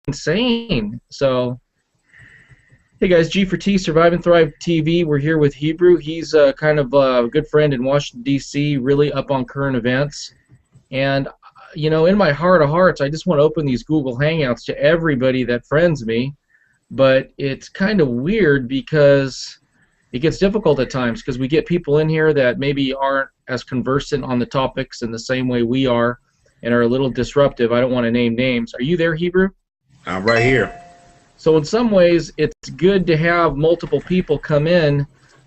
insane. So, hey guys, G4T, Survive and Thrive TV. We're here with Hebrew. He's kind of a good friend in Washington, D.C., really up on current events. And, in my heart of hearts, I just want to open these Google Hangouts to everybody that friends me. But it's kind of weird because it gets difficult at times because we get people in here that maybe aren't as conversant on the topics in the same way we are and are a little disruptive. I don't want to name names. Are you there, Hebrew? I'm right here. So in some ways, it's good to have multiple people come in,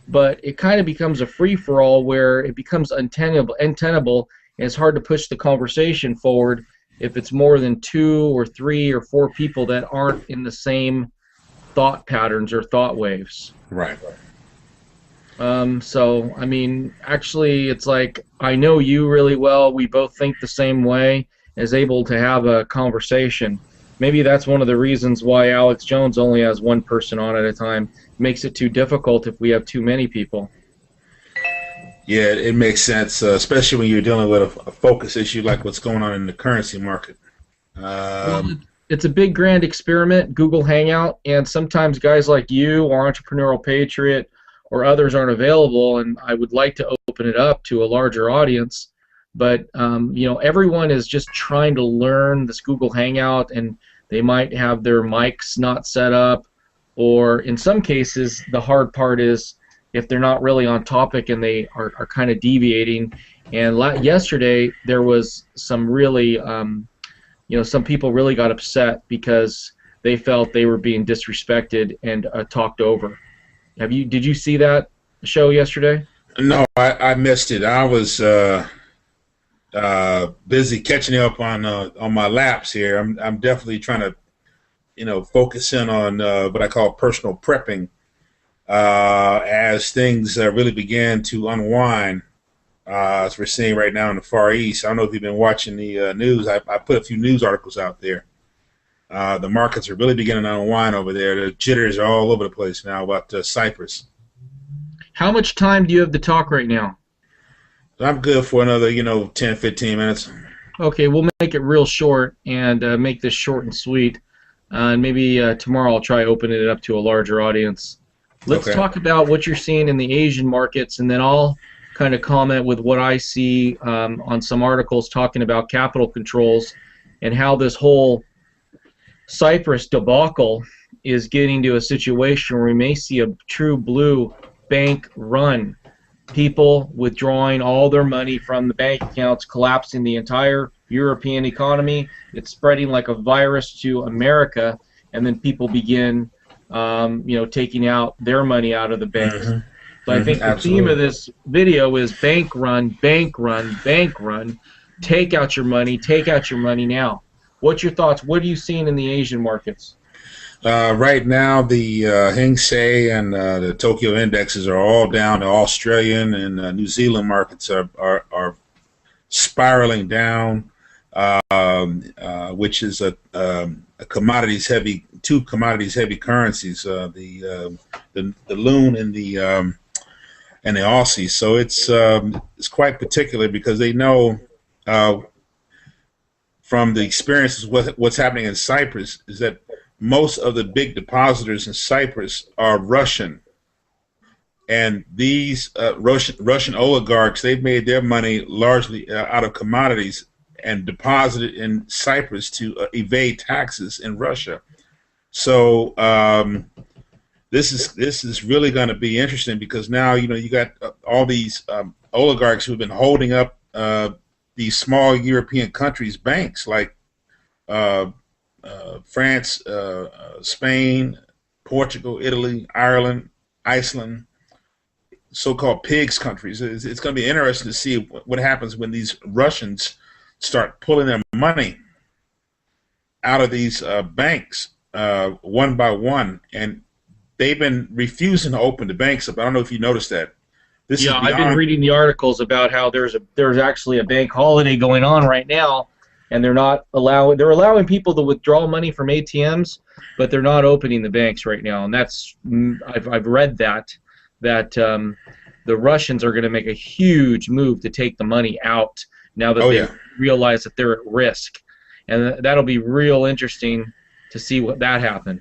but it kind of becomes a free-for-all where it becomes untenable, and it's hard to push the conversation forward if it's more than 2 or 3 or 4 people that aren't in the same thought patterns or thought waves. Right. So, I mean, actually, it's like I know you really well. We both think the same way, is able to have a conversation. Maybe that's one of the reasons why Alex Jones only has one person on at a time. It makes it too difficult if we have too many people. Yeah, it makes sense, especially when you're dealing with a focus issue like what's going on in the currency market. Well, it's a big, grand experiment, Google Hangout, and sometimes guys like you or Entrepreneurial Patriot or others aren't available, and I would like to open it up to a larger audience. But, everyone is just trying to learn this Google Hangout, and they might have their mics not set up, or in some cases, the hard part is if they're not really on topic and they are kind of deviating. And yesterday, there was some really, some people really got upset because they felt they were being disrespected and talked over. Did you see that show yesterday? No, I missed it. I was busy catching up on my laps here. I'm definitely trying to focus in on what I call personal prepping as things really began to unwind, as we're seeing right now in the Far East. I don't know if you've been watching the news. I put a few news articles out there. The markets are really beginning to unwind over there. The jitters are all over the place now about Cyprus. How much time do you have to talk right now? I'm good for another, 10, 15 minutes. Okay, we'll make it real short and make this short and sweet. And maybe tomorrow I'll try opening it up to a larger audience. Let's talk about what you're seeing in the Asian markets, and then I'll kind of comment with what I see on some articles talking about capital controls and how this whole Cyprus debacle is getting to a situation where we may see a true blue bank run. People withdrawing all their money from the bank accounts, collapsing the entire European economy. It's spreading like a virus to America, and then people begin, taking out their money out of the banks. Mm-hmm. So I think the theme of this video is bank run, bank run, bank run. Take out your money now. What's your thoughts? What are you seeing in the Asian markets? Right now, the Hang Seng and the Tokyo indexes are all down. The Australian and New Zealand markets are spiraling down, which is a commodities heavy, two commodities heavy currencies, the loon and the Aussie. So it's quite particular because they know from the experiences what's happening in Cyprus is that most of the big depositors in Cyprus are Russian, and these Russian oligarchs, they've made their money largely out of commodities and deposited in Cyprus to evade taxes in Russia. So this is really going to be interesting because now you got all these oligarchs who've been holding up these small European countries' banks like France, Spain, Portugal, Italy, Ireland, Iceland, so-called pigs countries. It's going to be interesting to see what happens when these Russians start pulling their money out of these banks one by one. And they've been refusing to open the banks up. I don't know if you noticed that. I've been reading the articles about how there's actually a bank holiday going on right now. And they're allowing people to withdraw money from ATMs, but they're not opening the banks right now. And that's I've read that the Russians are going to make a huge move to take the money out now that they realize that they're at risk, and that'll be real interesting to see what that happened.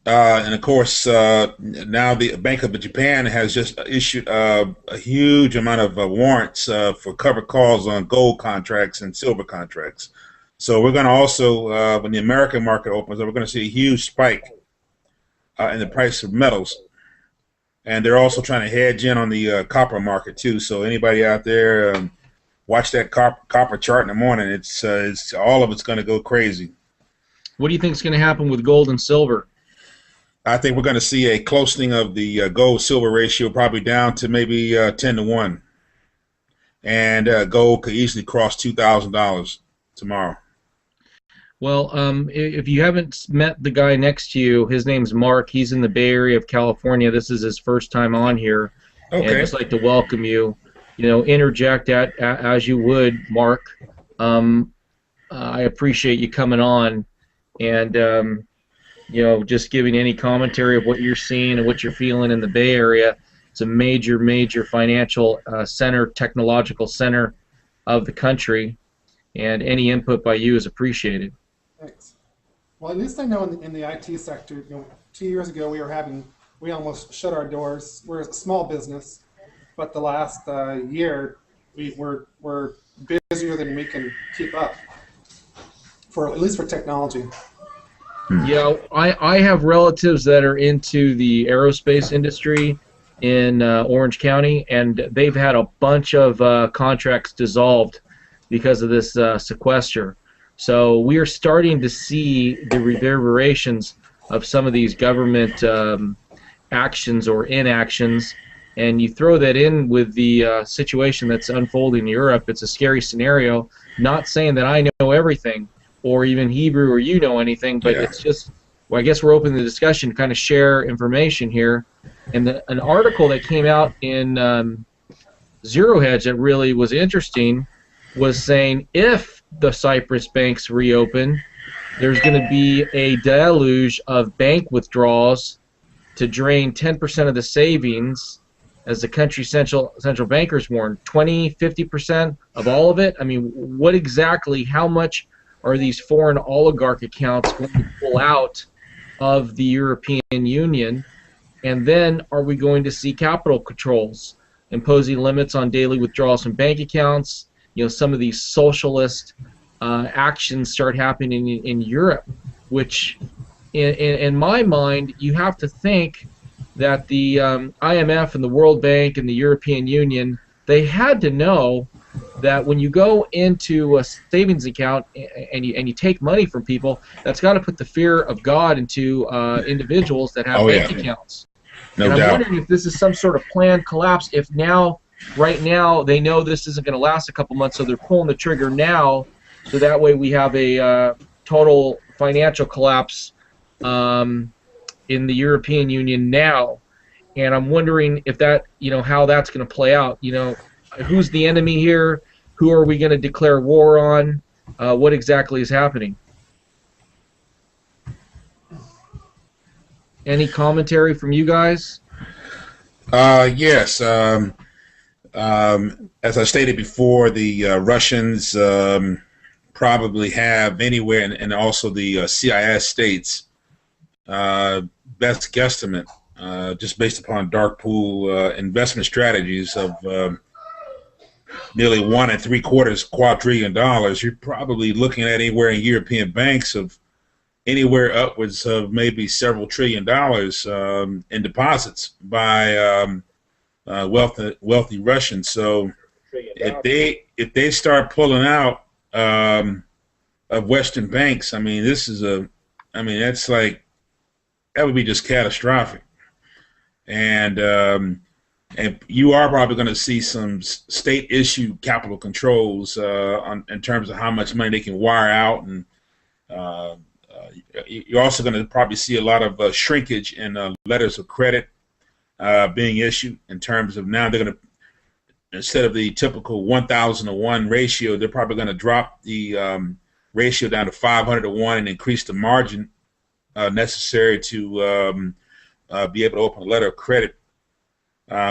And of course, now the Bank of Japan has just issued a huge amount of warrants for covered calls on gold contracts and silver contracts. So we're going to also, when the American market opens up, we're going to see a huge spike in the price of metals. And they're also trying to hedge in on the copper market too. So anybody out there, watch that copper chart in the morning. It's all of it's going to go crazy. What do you think is going to happen with gold and silver? I think we're going to see a closening of the gold-silver ratio, probably down to maybe 10-1, and gold could easily cross $2,000 tomorrow. Well, if you haven't met the guy next to you, his name's Mark. He's in the Bay Area of California. This is his first time on here. Okay. And I'd just like to welcome you. Interject as you would, Mark. I appreciate you coming on, and just giving any commentary of what you're seeing and what you're feeling in the Bay Area. It's a major, major financial center, technological center of the country, and any input by you is appreciated. Thanks. Well, at least I know in the IT sector, 2 years ago we almost shut our doors. We're a small business, but the last year we're busier than we can keep up, at least for technology. Yeah, I have relatives that are into the aerospace industry in Orange County, and they've had a bunch of contracts dissolved because of this sequester. So we are starting to see the reverberations of some of these government actions or inactions, and you throw that in with the situation that's unfolding in Europe. It's a scary scenario. Not saying that I know everything, or even Hebrew, or anything, but It's just, well, I guess we're open to the discussion to kind of share information here. And an article that came out in Zero Hedge that really was interesting was saying if the Cyprus banks reopen, there's going to be a deluge of bank withdrawals to drain 10% of the savings, as the country's central bankers warned. 20, 50% of all of it? I mean, what exactly, how much are these foreign oligarch accounts going to pull out of the European Union? And then are we going to see capital controls, imposing limits on daily withdrawals from bank accounts? Some of these socialist actions start happening in Europe, which in my mind, you have to think that the IMF and the World Bank and the European Union, they had to know that when you go into a savings account and you take money from people, that's got to put the fear of God into individuals that have bank accounts. No doubt. I'm wondering if this is some sort of planned collapse. If right now, they know this isn't going to last a couple months, so they're pulling the trigger now, so that way we have a total financial collapse in the European Union now. And I'm wondering if that, how that's going to play out. Who's the enemy here? Who are we going to declare war on? What exactly is happening? Any commentary from you guys? Yes. As I stated before, the Russians probably have anywhere, and also the CIS states, best guesstimate, just based upon dark pool investment strategies of nearly $1.75 quadrillion. You're probably looking at anywhere in European banks of anywhere upwards of maybe several $1 trillion in deposits by wealthy Russians. So if they start pulling out of Western banks, I mean, that's like, that would be just catastrophic. And you are probably going to see some state-issued capital controls in terms of how much money they can wire out, and you're also going to probably see a lot of shrinkage in letters of credit being issued, in terms of now they're going to, instead of the typical 1,000-to-1 ratio, they're probably going to drop the ratio down to 500-to-1 and increase the margin necessary to be able to open a letter of credit,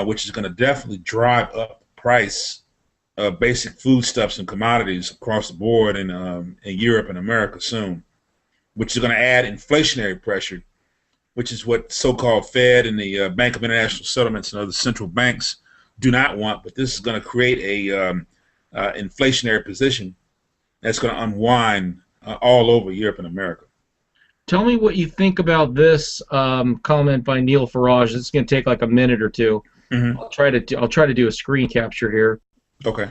which is going to definitely drive up the price of basic foodstuffs and commodities across the board in Europe and America soon. which is going to add inflationary pressure, which is what so-called Fed and the Bank of International Settlements and other central banks do not want. But this is going to create a inflationary position that's going to unwind all over Europe and America. Tell me what you think about this comment by Neil Farage. It's going to take like a minute or two. Mm-hmm. I'll try to do a screen capture here. Okay.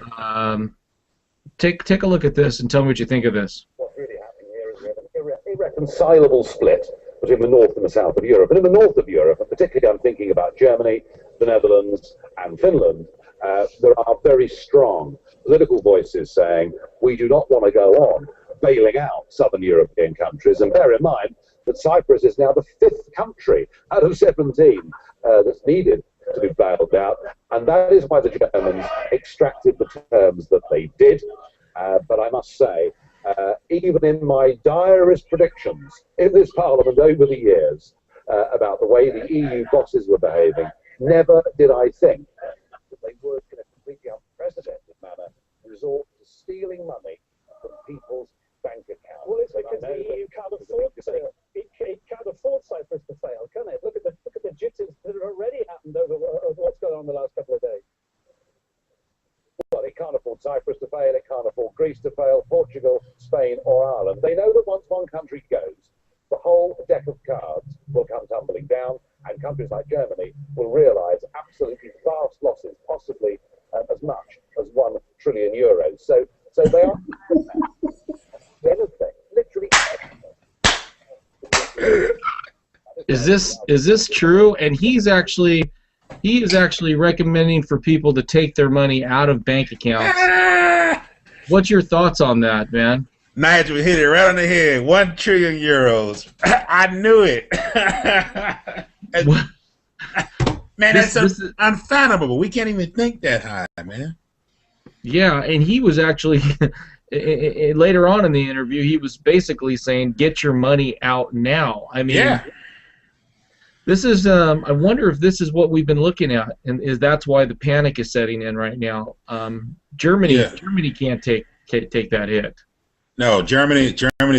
Take a look at this and tell me what you think of this. What's really happening here is we have an irreconcilable split between the north and the south of Europe. And in the north of Europe, and particularly I'm thinking about Germany, the Netherlands, and Finland, there are very strong political voices saying we do not want to go on bailing out southern European countries. And bear in mind that Cyprus is now the 5th country out of 17 that's needed to be bailed out. And that is why the Germans extracted the terms that they did. But I must say, even in my direst predictions in this parliament over the years about the way the EU bosses were behaving, never did I think that they would, in a completely unprecedented manner, resort to stealing money from people's bank accounts. Well, it's because the EU can't afford it can't afford Cyprus to fail, can it? Look at the jitters that have already happened over what's going on the last couple of days. Well, it can't afford Cyprus to fail, it can't afford Greece to fail, Portugal, Spain, or Ireland. They know that once one country goes, the whole deck of cards will come tumbling down, and countries like Germany will realise absolutely vast losses, possibly as much as €1 trillion. So they are anything, literally anything. Is this true? And he is actually recommending for people to take their money out of bank accounts. What's your thoughts on that, man? Nigel hit it right on the head. €1 trillion. I knew it. Man, that's unfathomable. We can't even think that high, man. Yeah, and he was actually later on in the interview, he was basically saying, "Get your money out now." I mean, yeah. This is. I wonder if this is what we've been looking at, and that's why the panic is setting in right now. Germany can't take that hit. No, Germany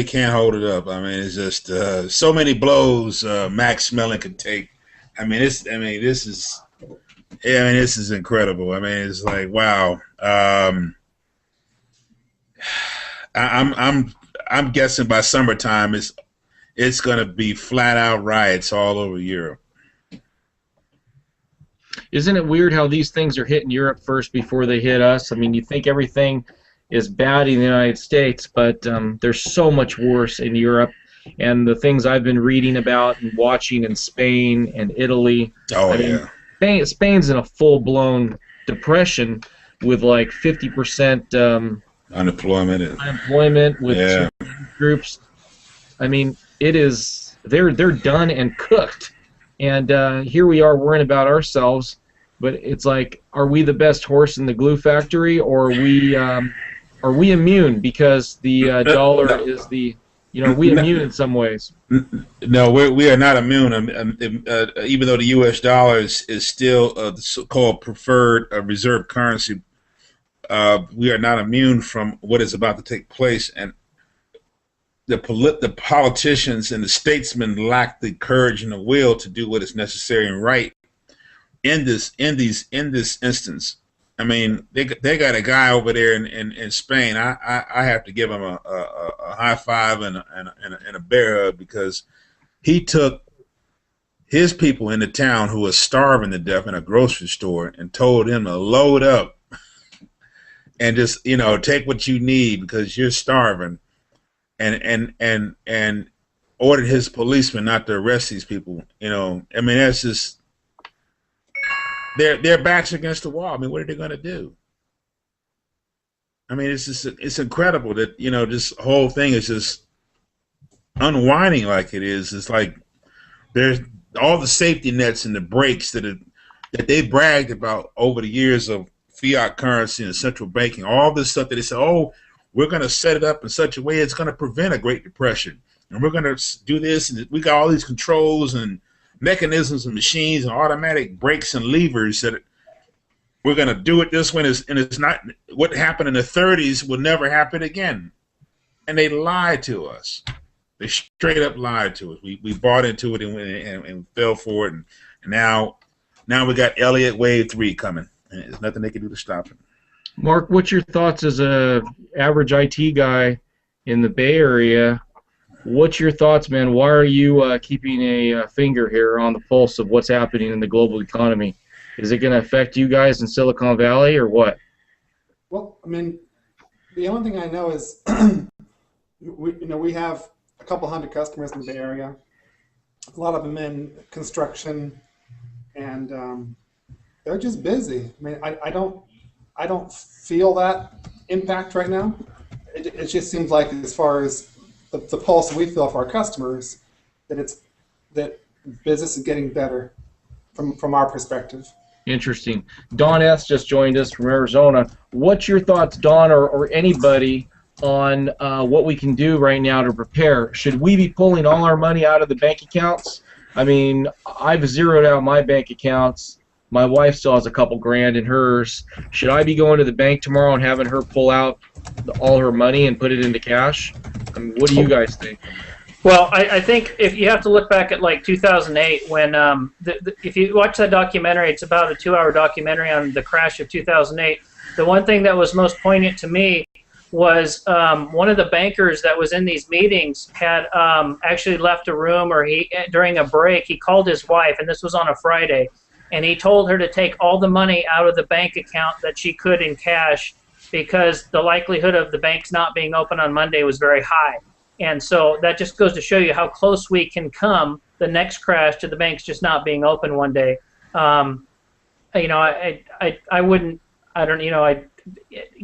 can't hold it up. I mean, it's just so many blows Max Mellon could take. This is incredible. I mean, it's like, wow. I'm guessing by summertime it's going to be flat out riots all over Europe. Isn't it weird how these things are hitting Europe first before they hit us? I mean, you think everything is bad in the United States, but there's so much worse in Europe. And the things I've been reading about and watching in Spain and Italy. Oh, yeah. Spain's in a full-blown depression with like 50% unemployment with groups. I mean, it is they're done and cooked. And here we are worrying about ourselves, but it's like, are we the best horse in the glue factory, or are we immune because the dollar is the we immune in some ways? No, we are not immune. Even though the U.S. dollar is still the so-called preferred reserve currency, we are not immune from what is about to take place. And the politicians and the statesmen lack the courage and the will to do what is necessary and right in this instance. I mean, they got a guy over there in Spain. I have to give him a high five and a bear hug, because he took his people in the town who were starving to death in a grocery store and told them to load up and just take what you need because you're starving, and ordered his policemen not to arrest these people. I mean, that's just. Their backs against the wall. I mean, what are they going to do? I mean, it's incredible that this whole thing is just unwinding like it is. It's like there's all the safety nets and the brakes that they bragged about over the years of fiat currency and central banking. All this stuff that they said, oh, we're going to set it up in such a way it's going to prevent a Great Depression, and we're going to do this, and we got all these controls and mechanisms and machines and automatic brakes and levers that we're going to do it this way, and it's not what happened in the 30s will never happen again. And they lied to us. They straight up lied to us. We bought into it and fell for it, and now we got Elliott Wave 3 coming, and there's nothing they can do to stop it. Mark, what's your thoughts as a average IT guy in the Bay Area? What's your thoughts, man? Why are you keeping a finger here on the pulse of what's happening in the global economy? Is it going to affect you guys in Silicon Valley or what? Well, I mean, the only thing I know is we have a couple hundred customers in the Bay Area. A lot of them in construction, and they're just busy. I mean, I don't feel that impact right now. It just seems like, as far as the pulse we feel for our customers, that business is getting better from our perspective. Interesting. Don S. just joined us from Arizona. What's your thoughts, Don, or anybody, on what we can do right now to prepare? Should we be pulling all our money out of the bank accounts? I mean, I've zeroed out my bank accounts. My wife still has a couple grand in hers. Should I be going to the bank tomorrow and having her pull out all her money and put it into cash? I mean, what do you guys think? Well, I think if you have to look back at like 2008, when if you watch that documentary, it's about a 2-hour documentary on the crash of 2008. The one thing that was most poignant to me was one of the bankers that was in these meetings had actually left a room, or during a break, he called his wife, and this was on a Friday, and he told her to take all the money out of the bank account that she could in cash, because the likelihood of the banks not being open on Monday was very high. And so that just goes to show you how close we can come, the next crash, to the banks just not being open one day. You know, I wouldn't, I don't, you know,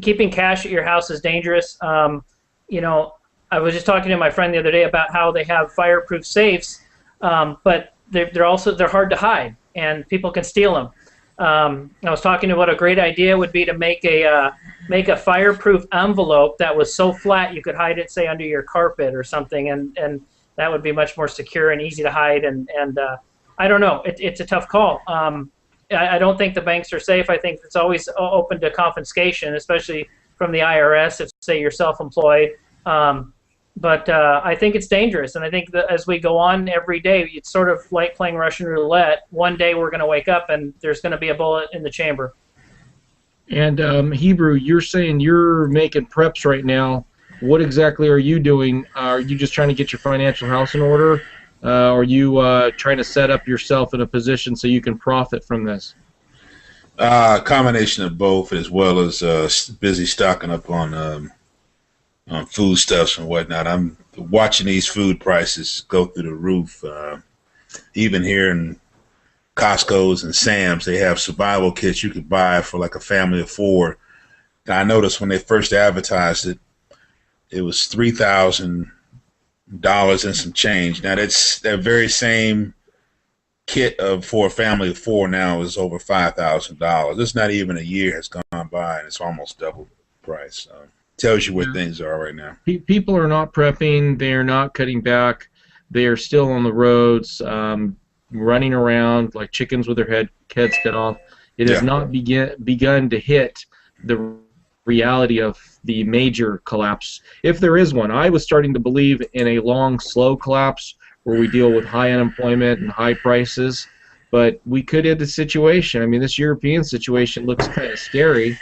keeping cash at your house is dangerous. You know, I was just talking to my friend the other day about how they have fireproof safes, but they're hard to hide, and people can steal them. I was talking about what a great idea would be to make a fireproof envelope that was so flat you could hide it, say, under your carpet or something, and that would be much more secure and easy to hide. And I don't know, it's a tough call. I don't think the banks are safe. I think it's always open to confiscation, especially from the IRS if, say, you're self-employed. But I think it's dangerous, and I think that as we go on every day, it's sort of like playing Russian roulette. One day we're going to wake up and there's going to be a bullet in the chamber. And Hebrew, you're saying you're making preps right now. What exactly are you doing? Are you just trying to get your financial house in order? Are you trying to set up yourself in a position so you can profit from this? Combination of both, as well as busy stocking up on foodstuffs and whatnot. I'm watching these food prices go through the roof. Even here in Costco's and Sam's, they have survival kits you could buy for like a family of 4. I noticed when they first advertised it, it was $3,000 and some change. Now that's that very same kit for a family of 4 now is over $5,000. It's not even a year has gone by, and it's almost double the price. Tells you where things are right now. People are not prepping. They are not cutting back. They are still on the roads, running around like chickens with their heads cut off. It has not begun to hit the reality of the major collapse, if there is one. I was starting to believe in a long, slow collapse where we deal with high unemployment and high prices, but we could hit the situation. I mean, this European situation looks kind of scary.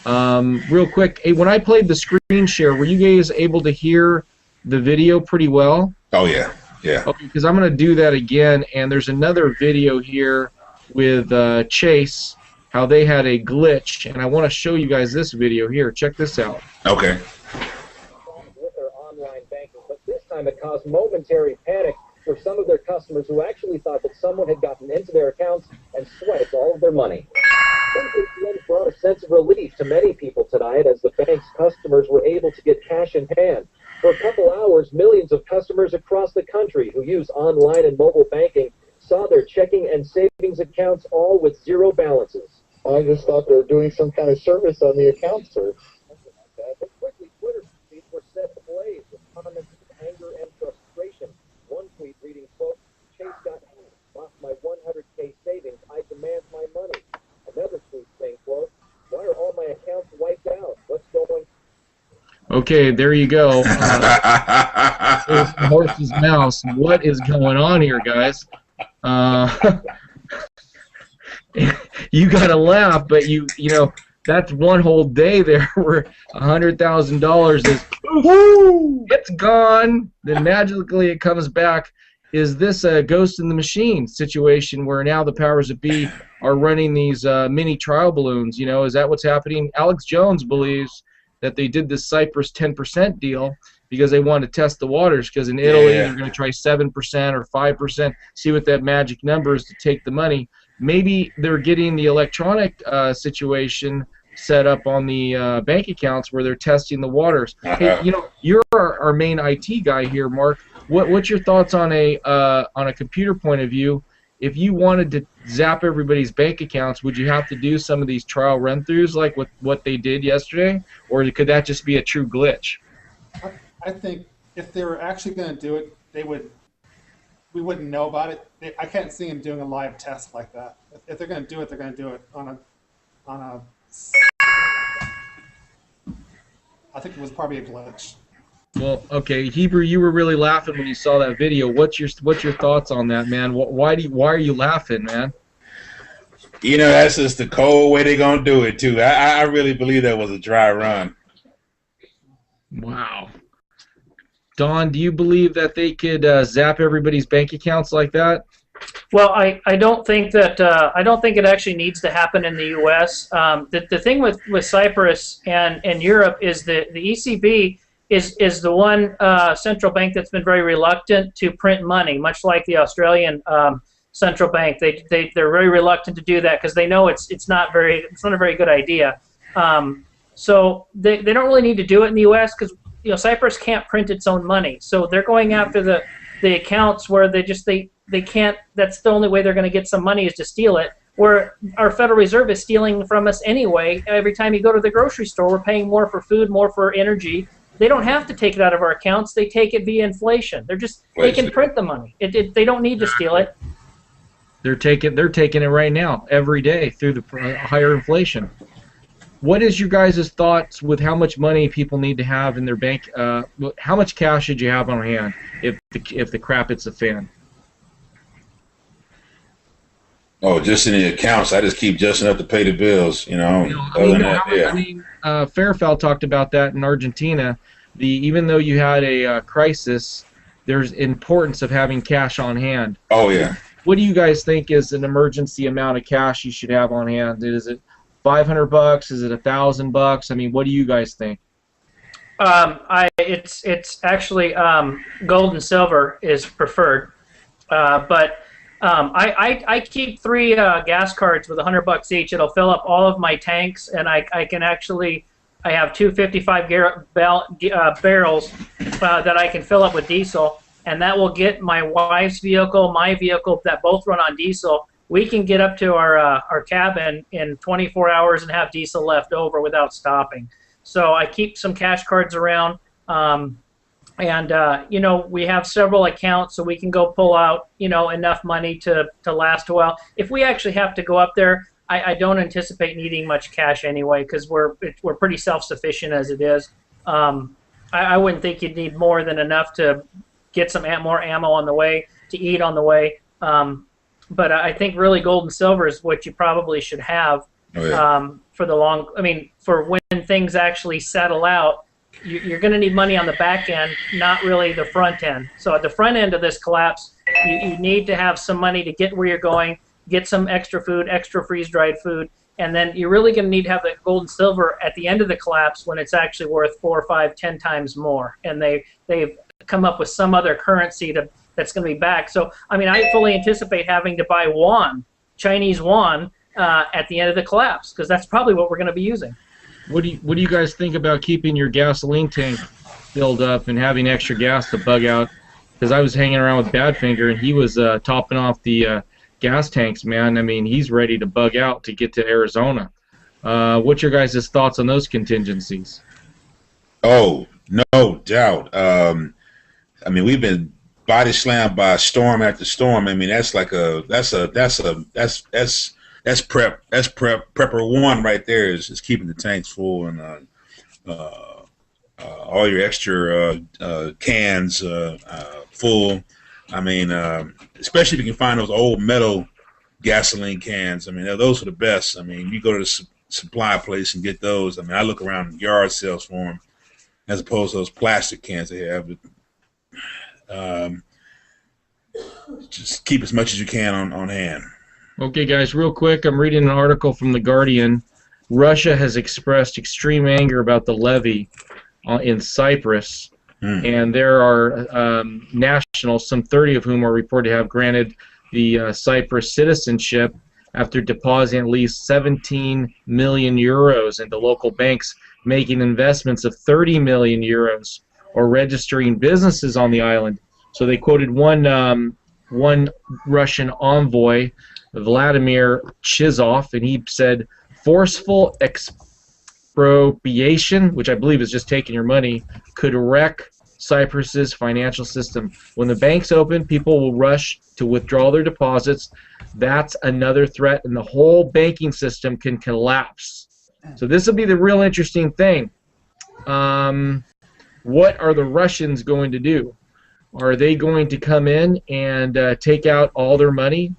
Real quick, hey, when I played the screen share, were you guys able to hear the video pretty well? Oh, yeah. Yeah. Okay, because I'm going to do that again, and there's another video here with Chase, how they had a glitch, and I want to show you guys this video here. Check this out. Okay. With their online banking, but this time it caused momentary panic for some of their customers who actually thought that someone had gotten into their accounts and swiped all of their money. ATM brought a sense of relief to many people tonight as the bank's customers were able to get cash in hand. For a couple hours, millions of customers across the country who use online and mobile banking saw their checking and savings accounts all with zero balances. I just thought they were doing some kind of service on the account, sir. But quickly, Twitter feeds were set ablaze with comments of anger and frustration. One tweet reading, quote, "Chase got lost my 100K savings. I demand my money." Another tweet saying, quote, "Why are all my accounts wiped out? What's going on?" Okay, there you go. Horse's mouse. What is going on here, guys? You gotta laugh, but you know that's one whole day there where $100,000 is it's gone. Then magically it comes back. Is this a ghost in the machine situation where now the powers that be are running these mini trial balloons? You know, is that what's happening? Alex Jones believes that they did this Cyprus 10% deal because they want to test the waters, because in Italy they're going to try 7% or 5%, see what that magic number is to take the money. Maybe they're getting the electronic situation set up on the bank accounts where they're testing the waters. Hey, you know, you're our main IT guy here, Mark. What's your thoughts on a computer point of view? If you wanted to zap everybody's bank accounts, would you have to do some of these trial run-throughs like what they did yesterday, or could that just be a true glitch? I think if they were actually going to do it, we wouldn't know about it. I can't see them doing a live test like that. If they're going to do it, they're going to do it on a. I think it was probably a glitch. Well, okay, Hebrew, you were really laughing when you saw that video. What's your thoughts on that, man? Why are you laughing, man? You know, that's just the cold way they're gonna do it too. I really believe that was a dry run. Wow. Don, do you believe that they could zap everybody's bank accounts like that? Well, I don't think that I don't think it actually needs to happen in the U.S. The thing with Cyprus and Europe is the ECB is the one central bank that's been very reluctant to print money, much like the Australian central bank. They're very reluctant to do that because they know it's not a very good idea. So they don't really need to do it in the U.S. because Cyprus can't print its own money. So they're going after the accounts where they can't. That's the only way they're going to get some money is to steal it. Where our Federal Reserve is stealing from us anyway. Every time you go to the grocery store, we're paying more for food, more for energy. They don't have to take it out of our accounts. They take it via inflation. They can print the money. They don't need to steal it. They're taking it right now, every day through the higher inflation. What is your guys' thoughts with how much money people need to have in their bank? How much cash should you have on hand if the crap hits the fan? Oh, just in the accounts. I just keep just enough to pay the bills, Fairfeld talked about that in Argentina. Even though you had a crisis, there's importance of having cash on hand. Oh, yeah. What do you guys think is an emergency amount of cash you should have on hand? Is it $500? Is it $1,000? I mean, what do you guys think? It's actually gold and silver is preferred, but I keep 3 gas cards with $100 each. It'll fill up all of my tanks, and I have 2 55 barrels that I can fill up with diesel, and that will get my wife's vehicle, my vehicle, that both run on diesel. We can get up to our cabin in 24 hours and have diesel left over without stopping. So I keep some cash cards around. We have several accounts, so we can go pull out, enough money to last a while. If we actually have to go up there, I don't anticipate needing much cash anyway, because we're pretty self-sufficient as it is. I wouldn't think you'd need more than enough to get some more ammo on the way, to eat on the way. But I think really gold and silver is what you probably should have for when things actually settle out. You're going to need money on the back end, not really the front end. So at the front end of this collapse, you need to have some money to get where you're going, get some extra food, extra freeze-dried food, and then you're really going to need to have the gold and silver at the end of the collapse when it's actually worth 4, 5, 10 times more. And they've come up with some other currency that's going to be back. So, I fully anticipate having to buy yuan, Chinese yuan, at the end of the collapse, because that's probably what we're going to be using. What do you guys think about keeping your gasoline tank filled up and having extra gas to bug out? Because I was hanging around with Badfinger, and he was topping off the gas tanks, man. He's ready to bug out to get to Arizona. What's your guys' thoughts on those contingencies? Oh, no doubt. We've been body slammed by storm after storm. That's prepper one right there is keeping the tanks full and all your extra cans full. I mean, especially if you can find those old metal gasoline cans. I mean, those are the best. I mean, you go to the supply place and get those. I mean, I look around yard sales for them as opposed to those plastic cans they have. Just keep as much as you can on hand. Okay, guys, real quick, I'm reading an article from The Guardian. Russia has expressed extreme anger about the levy in Cyprus, and there are nationals, some 30 of whom are reported to have granted the Cyprus citizenship after depositing at least 17 million euros into local banks, making investments of 30 million euros, or registering businesses on the island. So they quoted one Russian envoy, Vladimir Chizov, and he said, forceful expropriation, which I believe is just taking your money, could wreck Cyprus's financial system. When the banks open, people will rush to withdraw their deposits. That's another threat, and the whole banking system can collapse. So this will be the real interesting thing. What are the Russians going to do? Are they going to come in and take out all their money?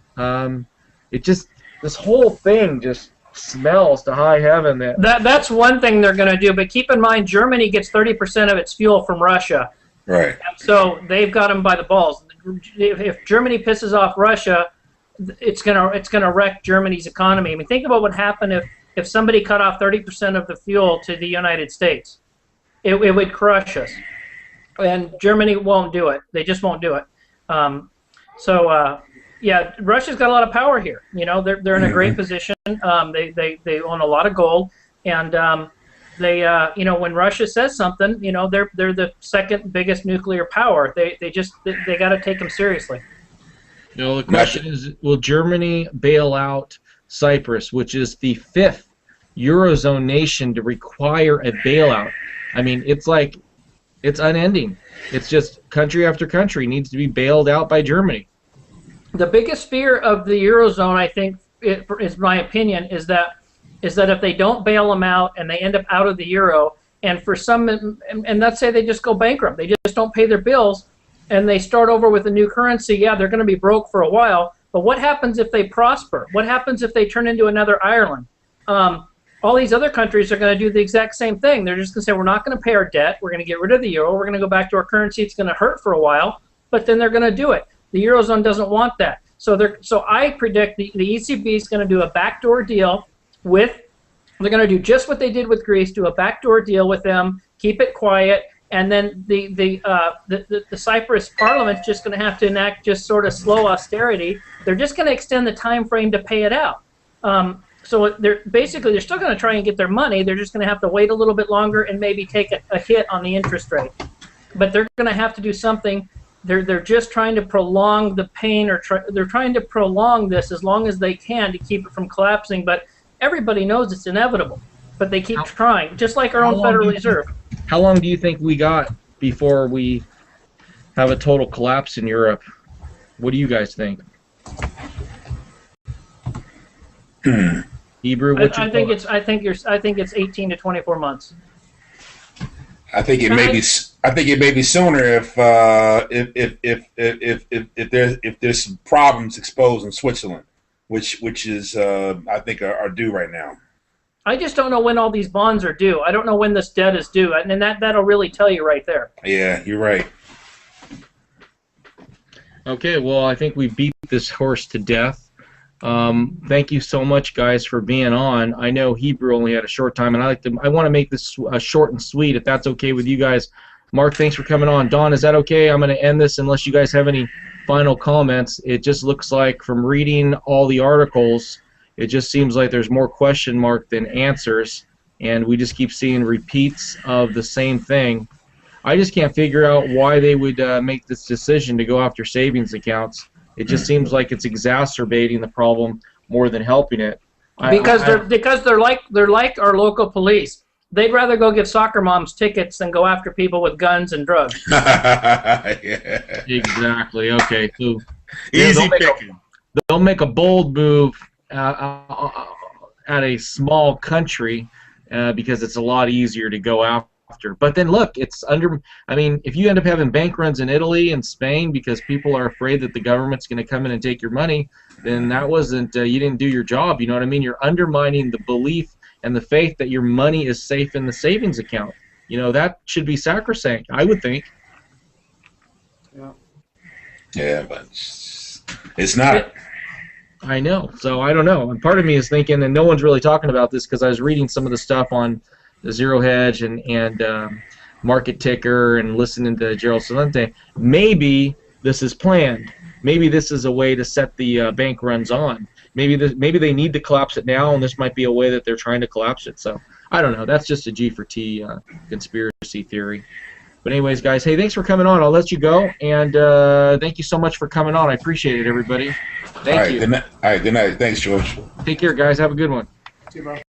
This whole thing just smells to high heaven. That's one thing they're going to do, but keep in mind Germany gets 30% of its fuel from Russia. Right. So they've got them by the balls. If Germany pisses off Russia, it's gonna wreck Germany's economy. I mean, think about what happened if somebody cut off 30% of the fuel to the United States. It would crush us. And Germany won't do it. They just won't do it. Yeah, Russia's got a lot of power here. You know, they're in a great position. They own a lot of gold, and you know, when Russia says something, you know, they're the second biggest nuclear power. They got to take them seriously. You know, the question is, will Germany bail out Cyprus, which is the 5th Eurozone nation to require a bailout? I mean, it's like, it's unending. It's just country after country needs to be bailed out by Germany. The biggest fear of the Eurozone, I think, is my opinion, is that if they don't bail them out and they end up out of the euro, and for some, and let's say they just go bankrupt, they just don't pay their bills, and they start over with a new currency, yeah, they're going to be broke for a while. But what happens if they prosper? What happens if they turn into another Ireland? All these other countries are going to do the exact same thing. They're just going to say, we're not going to pay our debt. We're going to get rid of the euro. We're going to go back to our currency. It's going to hurt for a while, but then they're going to do it. The Eurozone doesn't want that. So I predict the ECB is going to do a backdoor deal with, they're going to do just what they did with Greece, do a backdoor deal with them, keep it quiet, and then the Cyprus parliament's just going to have to enact just sort of slow austerity. They're just going to extend the time frame to pay it out. So they're still going to try and get their money. They're just going to have to wait a little bit longer and maybe take a hit on the interest rate. But they're going to have to do something. They're just trying to prolong the pain, or they're trying to prolong this as long as they can to keep it from collapsing. But everybody knows it's inevitable. But they keep trying, just like our own Federal Reserve. How long do you think we got before we have a total collapse in Europe? What do you guys think? Hebrew, what's your thought? I think it's 18 to 24 months. I think it may be. I think it may be sooner if there's some problems exposed in Switzerland, which is I think are due right now. I just don't know when all these bonds are due. I don't know when this debt is due, and that'll really tell you right there. Yeah, you're right. Okay, well, I think we beat this horse to death. Thank you so much, guys, for being on. I know Hebrew only had a short time, and I want to make this short and sweet, if that's okay with you guys. Mark, thanks for coming on. Don, is that okay? I'm going to end this unless you guys have any final comments. It just looks like, from reading all the articles, it just seems like there's more question mark than answers, and we just keep seeing repeats of the same thing. I just can't figure out why they would make this decision to go after savings accounts. It just seems like it's exacerbating the problem more than helping it. Because they're like our local police. They'd rather go give soccer moms tickets than go after people with guns and drugs. Yeah. Exactly. Okay. So Easy picking. They'll make a bold move at a small country because it's a lot easier to go after after. But then look, it's under. I mean, if you end up having bank runs in Italy and Spain because people are afraid that the government's going to come in and take your money, then that wasn't. You didn't do your job. You know what I mean? You're undermining the belief and the faith that your money is safe in the savings account. You know, that should be sacrosanct, I would think. Yeah. Yeah, but it's not. I know. So I don't know. And part of me is thinking, and no one's really talking about this because I was reading some of the stuff on the Zero Hedge and Market Ticker and listening to Gerald Celente. Maybe this is planned. Maybe this is a way to set the bank runs on. Maybe they need to collapse it now, and this might be a way that they're trying to collapse it. So I don't know. That's just a G for T conspiracy theory. But anyways, guys, hey, thanks for coming on. I'll let you go, and thank you so much for coming on. I appreciate it, everybody. Thank you. All right, good night. Thanks, George. Take care, guys. Have a good one. See you, bro.